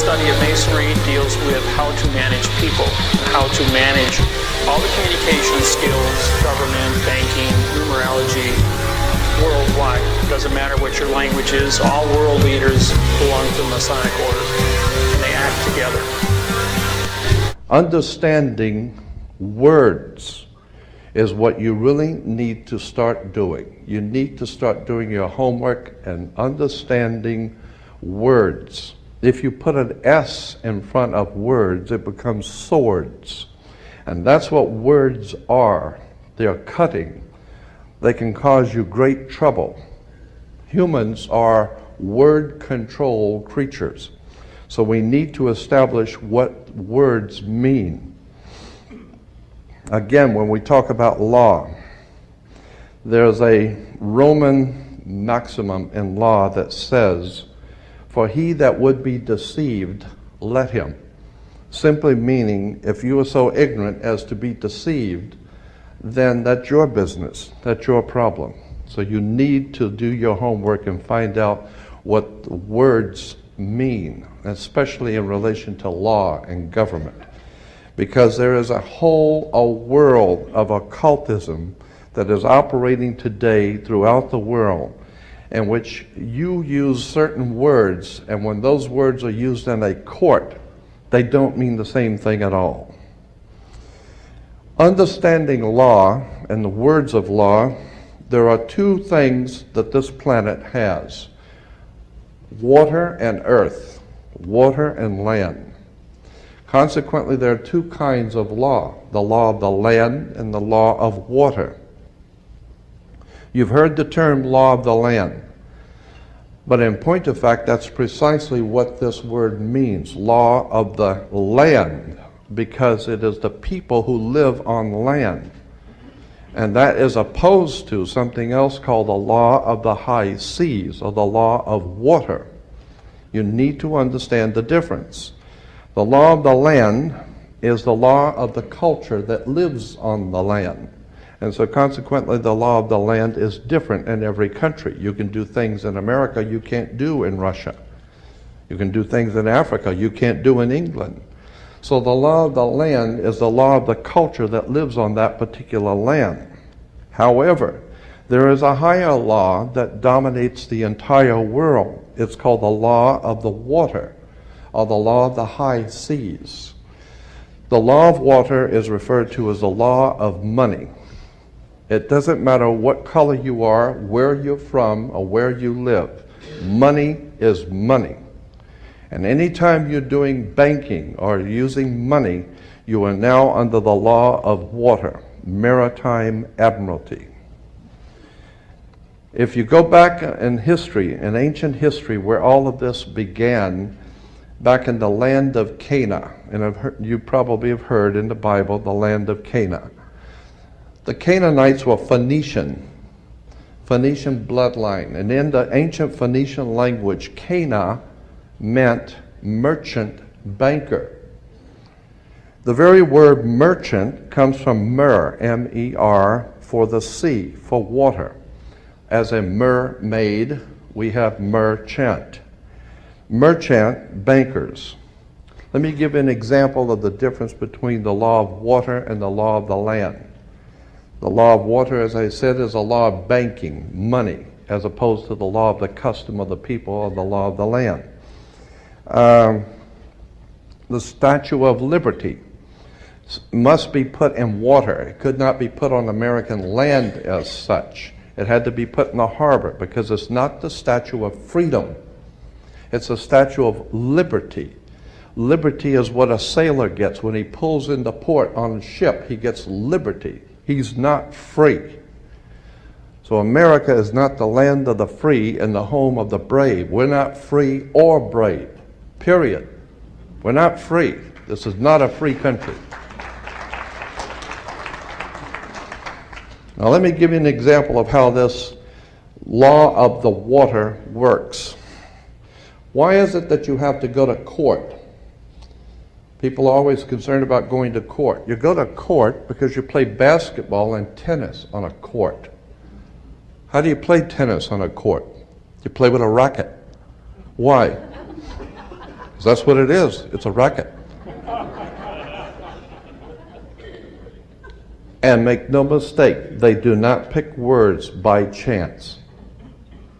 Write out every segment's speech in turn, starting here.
study of masonry deals with how to manage people, how to manage all the communication skills, government, banking, numerology, worldwide. It doesn't matter what your language is. All world leaders belong to the Masonic order, and they act together. Understanding words is what you really need to start doing. You need to start doing your homework and understanding words. If you put an S in front of words, it becomes swords. And that's what words are. They are cutting. They can cause you great trouble. Humans are word-control creatures. So we need to establish what words mean. Again, when we talk about law, there's a Roman maximum in law that says, "For he that would be deceived, let him." Simply meaning, if you are so ignorant as to be deceived, then that's your business, that's your problem. So you need to do your homework and find out what the words mean, especially in relation to law and government. Because there is a world of occultism that is operating today throughout the world, in which you use certain words, and when those words are used in a court, they don't mean the same thing at all. Understanding law and the words of law, there are two things that this planet has: water and earth, water and land. Consequently, there are two kinds of law: the law of the land and the law of water. You've heard the term law of the land, but in point of fact, that's precisely what this word means, law of the land, because it is the people who live on land. And that is opposed to something else called the law of the high seas, or the law of water. You need to understand the difference. The law of the land is the law of the culture that lives on the land. And so consequently, the law of the land is different in every country. You can do things in America you can't do in Russia. You can do things in Africa you can't do in England. So the law of the land is the law of the culture that lives on that particular land. However, there is a higher law that dominates the entire world. It's called the law of the water, or the law of the high seas. The law of water is referred to as the law of money. It doesn't matter what color you are, where you're from, or where you live. Money is money. And anytime you're doing banking or using money, you are now under the law of water, maritime admiralty. If you go back in history, in ancient history, where all of this began, back in the land of Canaan, and you probably have heard in the Bible, the land of Canaan. The Canaanites were Phoenician bloodline, and in the ancient Phoenician language, Cana meant merchant banker. The very word merchant comes from mer, M-E-R, for the sea, for water. As a mermaid, we have merchant. Merchant bankers. Let me give an example of the difference between the law of water and the law of the land. The law of water, as I said, is a law of banking, money, as opposed to the law of the custom of the people, or the law of the land. The Statue of Liberty must be put in water. It could not be put on American land as such. It had to be put in the harbor, because it's not the Statue of Freedom. It's a statue of liberty. Liberty is what a sailor gets when he pulls into port on a ship. He gets liberty. He's not free. So America is not the land of the free and the home of the brave. We're not free or brave, period. We're not free. This is not a free country. Now let me give you an example of how this law of the water works. Why is it that you have to go to court? People are always concerned about going to court. You go to court because you play basketball and tennis on a court. How do you play tennis on a court? You play with a racket. Why? Because That's what it is. It's a racket. And make no mistake, they do not pick words by chance.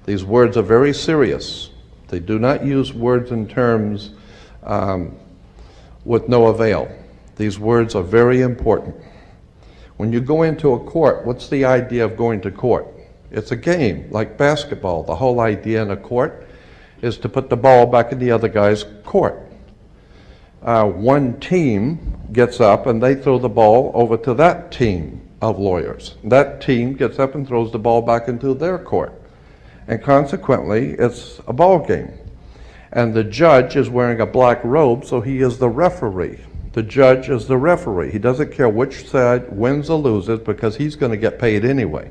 These words are very serious. They do not use words in terms with no avail. These words are very important. When you go into a court, what's the idea of going to court? It's a game, like basketball. The whole idea in a court is to put the ball back in the other guy's court. One team gets up and they throw the ball over to that team of lawyers. That team gets up and throws the ball back into their court. And consequently, it's a ball game. And the judge is wearing a black robe, so he is the referee. The judge is the referee. He doesn't care which side wins or loses because he's going to get paid anyway.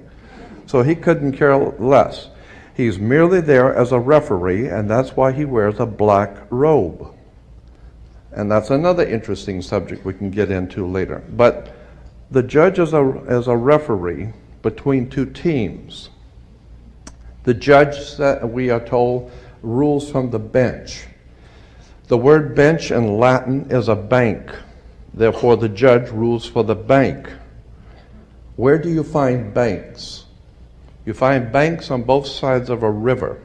So he couldn't care less. He's merely there as a referee, and that's why he wears a black robe. And that's another interesting subject we can get into later. But the judge is a referee between two teams. The judge, we are told, rules from the bench. The word bench in Latin is a bank. Therefore, the judge rules for the bank. Where do you find banks? You find banks on both sides of a river.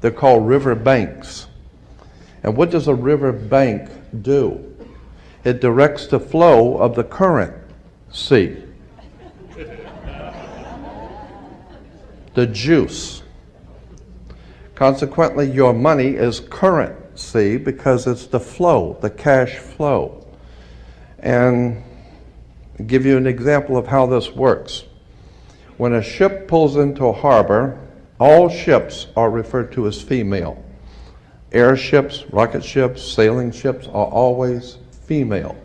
They're called river banks. And what does a river bank do? It directs the flow of the current sea. The juice. Consequently, your money is currency because it's the flow, the cash flow. And I'll give you an example of how this works. When a ship pulls into a harbor, all ships are referred to as female. Airships, rocket ships, sailing ships are always female.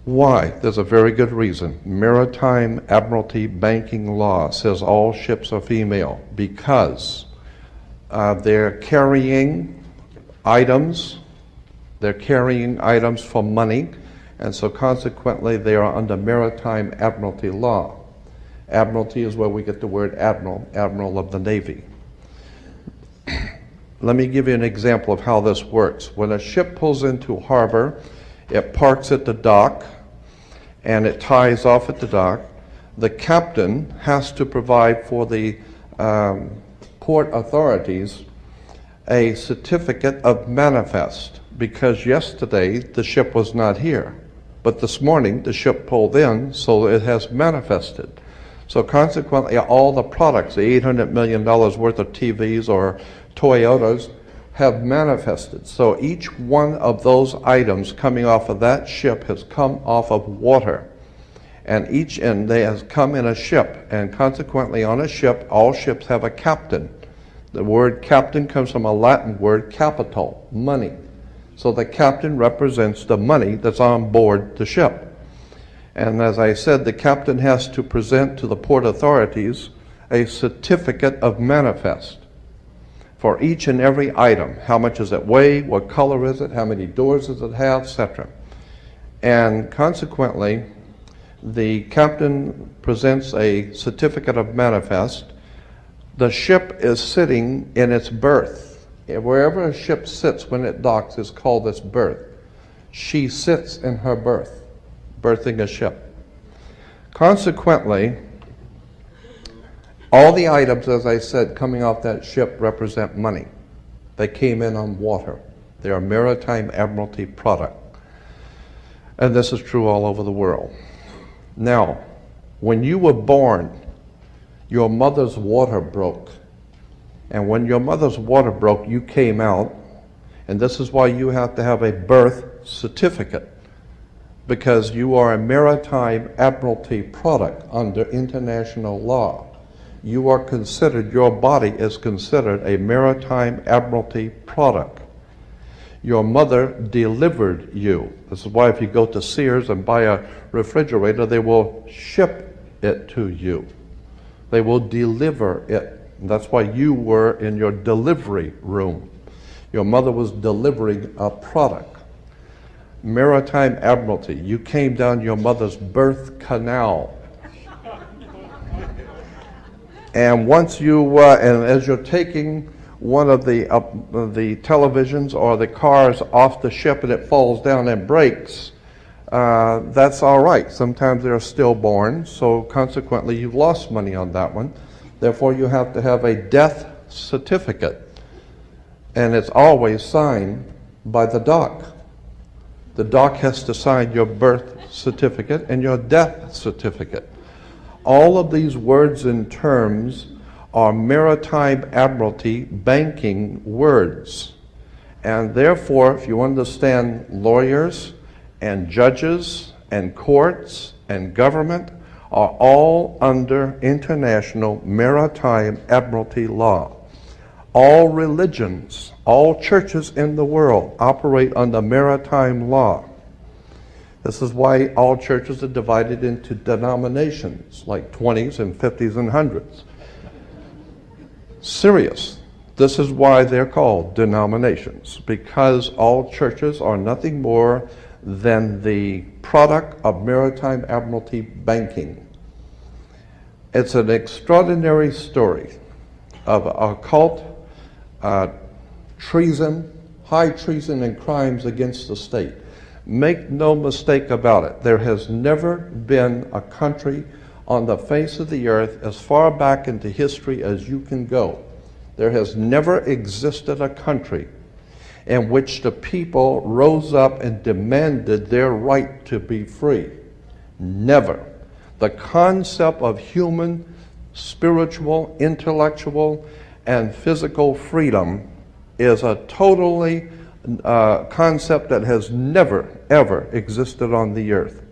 Why? There's a very good reason. Maritime admiralty banking law says all ships are female because they're carrying items. They're carrying items for money, and so consequently they are under maritime admiralty law. Admiralty is where we get the word admiral, admiral of the Navy. Let me give you an example of how this works. When a ship pulls into harbor, it parks at the dock, and it ties off at the dock. The captain has to provide for the port authorities a certificate of manifest, because yesterday the ship was not here, but this morning the ship pulled in, so it has manifested. So consequently, all the products, the $800 million worth of TVs or Toyotas, have manifested. So each one of those items coming off of that ship has come off of water. And each end they has come in a ship. And consequently, on a ship, all ships have a captain. The word captain comes from a Latin word capital, money. So the captain represents the money that's on board the ship. And as I said, the captain has to present to the port authorities a certificate of manifest for each and every item. How much does it weigh? What color is it? How many doors does it have? Etc. And consequently, the captain presents a certificate of manifest. The ship is sitting in its berth. Wherever a ship sits when it docks is called its berth. She sits in her berth, berthing a ship. Consequently, all the items, as I said, coming off that ship represent money. They came in on water. They are maritime admiralty product. And this is true all over the world. Now, when you were born, your mother's water broke. And when your mother's water broke, you came out. And this is why you have to have a birth certificate, because you are a maritime admiralty product under international law. You are considered, your body is considered a maritime admiralty product. Your mother delivered you. This is why if you go to Sears and buy a refrigerator, they will ship it to you. They will deliver it. And that's why you were in your delivery room. Your mother was delivering a product. Maritime admiralty. You came down your mother's birth canal. And once you, and as you're taking one of the televisions or the cars off the ship and it falls down and breaks, that's all right. Sometimes they're stillborn, so consequently you've lost money on that one. Therefore, you have to have a death certificate, and it's always signed by the doc. The doc has to sign your birth certificate and your death certificate. All of these words and terms are maritime admiralty banking words. And therefore, if you understand lawyers and judges and courts and government are all under international maritime admiralty law. All religions, all churches in the world operate under maritime law. This is why all churches are divided into denominations, like 20s and 50s and 100s. Serious. This is why they're called denominations, because all churches are nothing more than the product of maritime admiralty banking. It's an extraordinary story of occult treason, high treason and crimes against the state. Make no mistake about it. There has never been a country on the face of the earth as far back into history as you can go. There has never existed a country in which the people rose up and demanded their right to be free. Never. The concept of human, spiritual, intellectual, and physical freedom is a totally concept that has never, ever existed on the earth.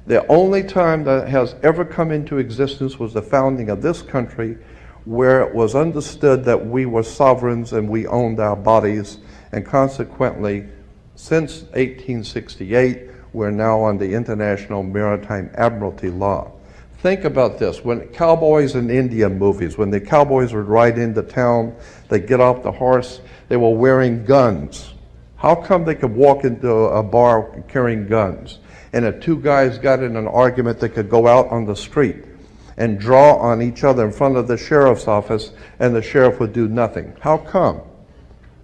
The only time that has ever come into existence was the founding of this country, where it was understood that we were sovereigns and we owned our bodies, and consequently, since 1868, we're now under international maritime admiralty law. Think about this. When cowboys in Indian movies, when the cowboys would ride into town, they'd get off the horse, they were wearing guns. How come they could walk into a bar carrying guns? And if two guys got in an argument, they could go out on the street and draw on each other in front of the sheriff's office, and the sheriff would do nothing. How come?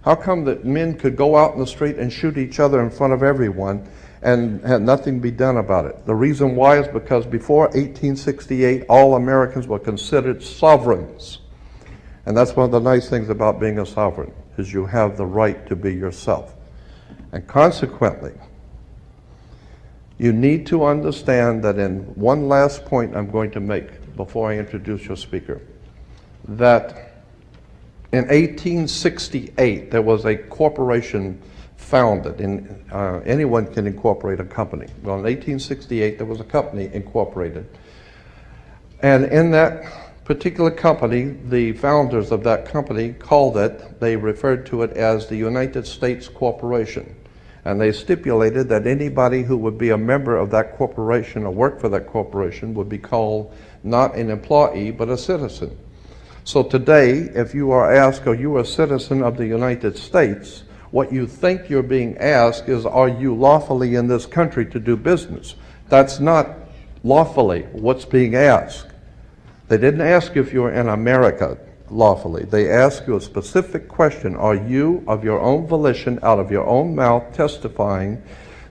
How come that men could go out in the street and shoot each other in front of everyone and had nothing be done about it? The reason why is because before 1868, all Americans were considered sovereigns. And that's one of the nice things about being a sovereign, is you have the right to be yourself. And consequently, you need to understand that, in one last point I'm going to make before I introduce your speaker, that in 1868 there was a corporation founded. Anyone can incorporate a company. Well, in 1868 there was a company incorporated. And in that particular company, the founders of that company they referred to it as the United States Corporation. And they stipulated that anybody who would be a member of that corporation or work for that corporation would be called not an employee, but a citizen. So today, if you are asked, are you a citizen of the United States, what you think you're being asked is, are you lawfully in this country to do business? That's not lawfully what's being asked. They didn't ask if you were in America lawfully. They ask you a specific question. Are you, of your own volition, out of your own mouth, testifying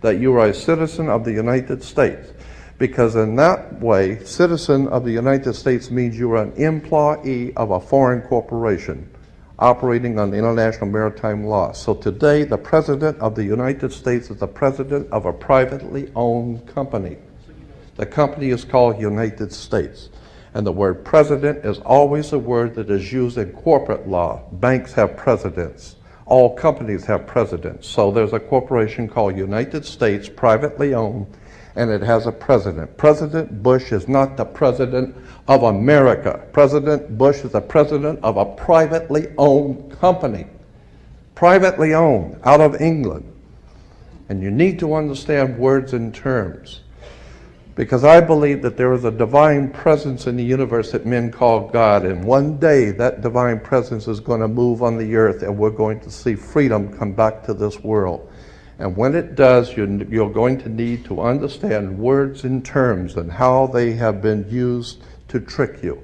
that you are a citizen of the United States? Because in that way, citizen of the United States means you are an employee of a foreign corporation operating on international maritime law. So today, the President of the United States is the president of a privately owned company. The company is called United States. And the word president is always a word that is used in corporate law. Banks have presidents. All companies have presidents. So there's a corporation called United States, privately owned, and it has a president. President Bush is not the president of America. President Bush is the president of a privately owned company. Privately owned, out of England. And you need to understand words and terms. Because I believe that there is a divine presence in the universe that men call God, and one day that divine presence is going to move on the earth, and we're going to see freedom come back to this world. And when it does, you're going to need to understand words and terms and how they have been used to trick you.